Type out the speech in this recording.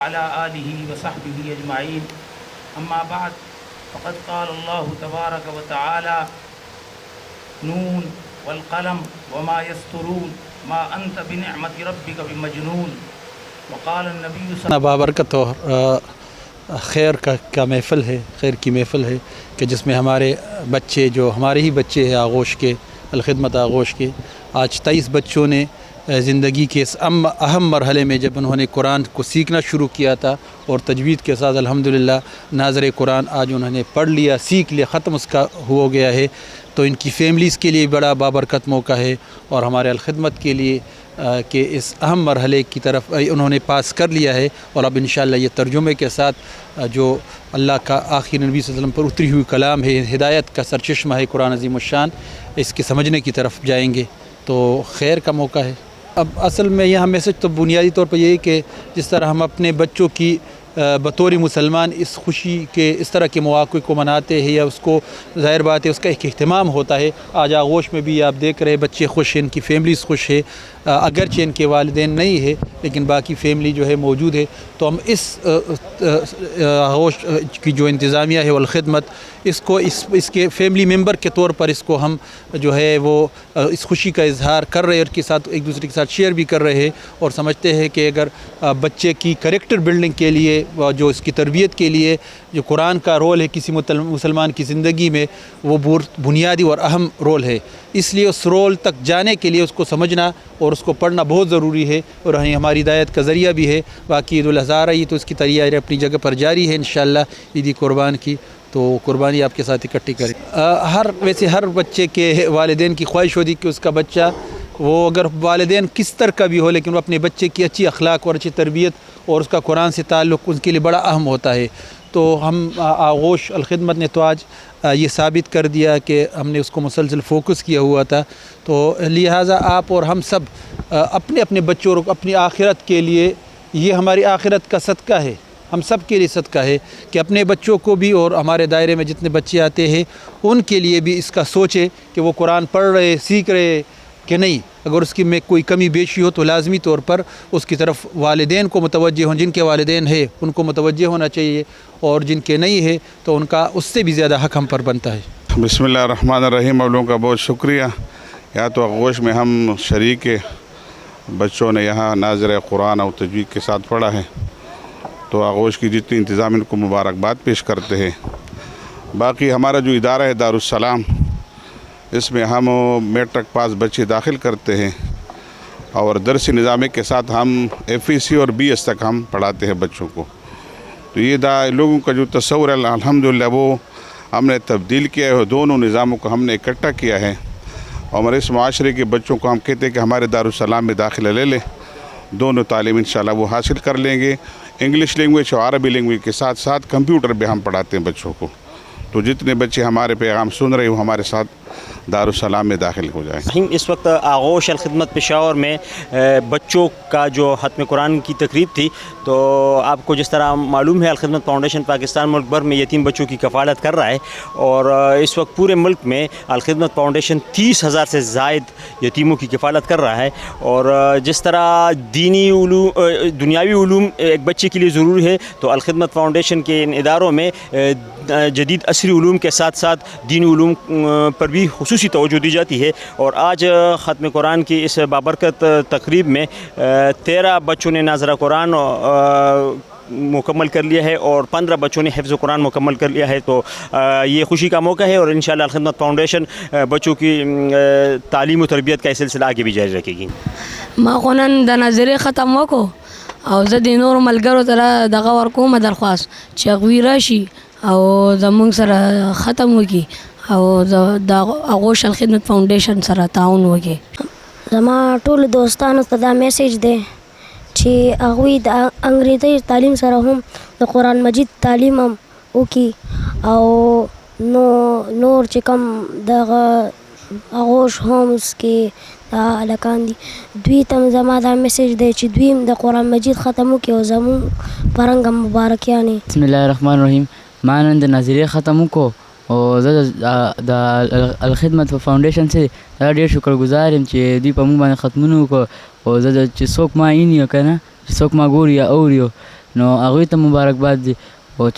على آله وصحبه أجمعين أما بعد فقد قال الله تبارك وتعالى نون والقلم وما يسطرون ما أنت بنعمة ربك بمجنون وقال النبي صلى الله عليه وسلم بابرکت اور خیر کا محفل ہے، خیر کی محفل ہے کہ جس میں ہمارے بچے جو ہمارے ہی بچے ہیں آغوش کے، الخدمت آغوش کے، آج 23 بچوں نے زندگی کے اس اہم مرحلے میں جب انہوں نے قرآن کو سیکھنا شروع کیا تھا اور تجوید کے ساتھ الحمدللہ ناظر قرآن آج انہوں نے پڑھ لیا، سیکھ لیا، ختم اس کا ہو گیا ہے، تو ان کی فیملیز کے لیے بڑا بابرکت موقع ہے اور ہمارے الخدمت کے لیے کہ اس اہم مرحلے کی طرف انہوں نے پاس کر لیا ہے اور اب انشاءاللہ یہ ترجمے کے ساتھ جو اللہ کا آخری نبی صلی اللہ علیہ وسلم پر اتری ہوئی کلام ہے، ہدایت کا سرچشمہ ہے قرآن عظیم الشان، اس کے سمجھنے کی طرف جائیں گے تو خیر کا موقع ہے۔ اب اصل میں یہاں میسج تو بنیادی طور پر یہی کہ جس طرح ہم اپنے بچوں کی بطور مسلمان اس خوشی کے اس طرح کے مواقع کو مناتے ہیں یا اس کو ظاہر بات ہے اس کا ایک اہتمام ہوتا ہے، آج آغوش میں بھی آپ دیکھ رہے بچے خوش ہیں، ان کی فیملیز خوش ہے، اگرچہ ان کے والدین نہیں ہے لیکن باقی فیملی جو ہے موجود ہے، تو ہم اس آغوش کی جو انتظامیہ ہے والخدمت اس کو اس کے فیملی ممبر کے طور پر اس کو ہم جو ہے وہ اس خوشی کا اظہار کر رہے ہیں اور کے ساتھ ایک دوسرے کے ساتھ شیئر بھی کر رہے ہیں اور سمجھتے ہیں کہ اگر بچے کی کریکٹر بلڈنگ کے لیے جو اس کی تربیت کے لیے جو قرآن کا رول ہے کسی مسلمان کی زندگی میں وہ بنیادی اور اہم رول ہے، اس لیے اس رول تک جانے کے لیے اس کو سمجھنا اور اس کو پڑھنا بہت ضروری ہے اور ہماری ہدایت کا ذریعہ بھی ہے۔ باقی عید الاضحیٰ رہی تو اس کی تیاری اپنی جگہ پر جاری ہے انشاءاللہ عیدی قربان کی، تو قربانی آپ کے ساتھ اکٹھی کریں۔ ویسے ہر بچے کے والدین کی خواہش ہوتی کہ اس کا بچہ وہ اگر والدین کس طرح کا بھی ہو لیکن وہ اپنے بچے کی اچھی اخلاق اور اچھی تربیت اور اس کا قرآن سے تعلق ان کے لیے بڑا اہم ہوتا ہے، تو ہم آغوش الخدمت نے تو آج یہ ثابت کر دیا کہ ہم نے اس کو مسلسل فوکس کیا ہوا تھا، تو لہٰذا آپ اور ہم سب اپنے اپنے بچوں اور اپنی آخرت کے لیے، یہ ہماری آخرت کا صدقہ ہے، ہم سب کے لیے صدقہ ہے کہ اپنے بچوں کو بھی اور ہمارے دائرے میں جتنے بچے آتے ہیں ان کے لیے بھی اس کا سوچے کہ وہ قرآن پڑھ رہے سیکھ رہے کہ نہیں، اگر اس کی میں کوئی کمی بیشی ہو تو لازمی طور پر اس کی طرف والدین کو متوجہ ہوں، جن کے والدین ہیں ان کو متوجہ ہونا چاہیے اور جن کے نہیں ہے تو ان کا اس سے بھی زیادہ حق ہم پر بنتا ہے۔ بسم اللہ الرحمن الرحیم۔ آپ لوگوں کا بہت شکریہ۔ یا تو آغوش میں ہم شریک بچوں نے یہاں ناظر قرآن اور تجوید کے ساتھ پڑھا ہے، تو آغوش کی جتنی انتظام ان کو مبارکباد پیش کرتے ہیں۔ باقی ہمارا جو ادارہ ہے دارالسلام، اس میں ہم میٹرک پاس بچے داخل کرتے ہیں اور درسی نظام کے ساتھ ہم FEC اور BS تک ہم پڑھاتے ہیں بچوں کو، تو یہ لوگوں کا جو تصور ہے الحمدللہ وہ ہم نے تبدیل کیا ہے، دونوں نظاموں کو ہم نے اکٹھا کیا ہے اور ہمارے اس معاشرے کے بچوں کو ہم کہتے ہیں کہ ہمارے دارالسلام میں داخلہ لے لیں، دونوں تعلیم انشاءاللہ وہ حاصل کر لیں گے، انگلش لینگویج اور عربی لینگویج کے ساتھ ساتھ کمپیوٹر بھی ہم پڑھاتے ہیں بچوں کو، تو جتنے بچے ہمارے پیغام سن رہے ہیں وہ ہمارے ساتھ دارالسلام میں داخل ہو جائیں۔ اس وقت آغوش الخدمت پشاور میں بچوں کا جو ختم قرآن کی تقریب تھی، تو آپ کو جس طرح معلوم ہے الخدمت فاؤنڈیشن پاکستان ملک بھر میں یتیم بچوں کی کفالت کر رہا ہے اور اس وقت پورے ملک میں الخدمت فاؤنڈیشن 30,000 سے زائد یتیموں کی کفالت کر رہا ہے، اور جس طرح دینی علوم دنیاوی علوم ایک بچے کے لیے ضروری ہے تو الخدمت فاؤنڈیشن کے ان اداروں میں جدید عصری علوم کے ساتھ ساتھ دینی علوم پر بھی خصوصی توجہ دی جاتی ہے، اور آج ختم قرآن کی اس بابرکت تقریب میں 13 بچوں نے ناظرہ قرآن مکمل کر لیا ہے اور 15 بچوں نے حفظ قرآن مکمل کر لیا ہے، تو یہ خوشی کا موقع ہے اور انشاءاللہ الخدمت فاؤنڈیشن بچوں کی تعلیم و تربیت کا سلسلہ آگے بھی جاری رکھے گی۔ ما خونن د ناظرې ختم وکړو او زه د نورو ملګرو سره دغه ورکوم درخواست چې هغوی راشي او زموږ سره ختم وکړي او د آغوش الخدمت فاؤنډیشن سره تعاون وکړي۔ زما ټولو دوستانو ته دا میسیج دی چې هغوی د انګریزي تعلیم سره هم د قرآن مجید تعلیم هم وکړي او نور چې کوم دغه آغوش ہومز کې دا هلکان دي دوی ته زما دا میسیج دی چې دوی هم د قرآن مجید ختم وکړي او زموږ په رنګه مبارکیانې۔ بسم الله الرحمن الرحیم۔ ما نن د نظریې ختم وکړو او زه د الخدمت فاؤنډیشن سے دا ډېر شکرګزار یم چې دوی په موږ باندې ختمونه وکړو او زه چې څوک ما اینی که نه چې څوک ما ګوري یا اوري نو هغوی ته مبارکباد دي او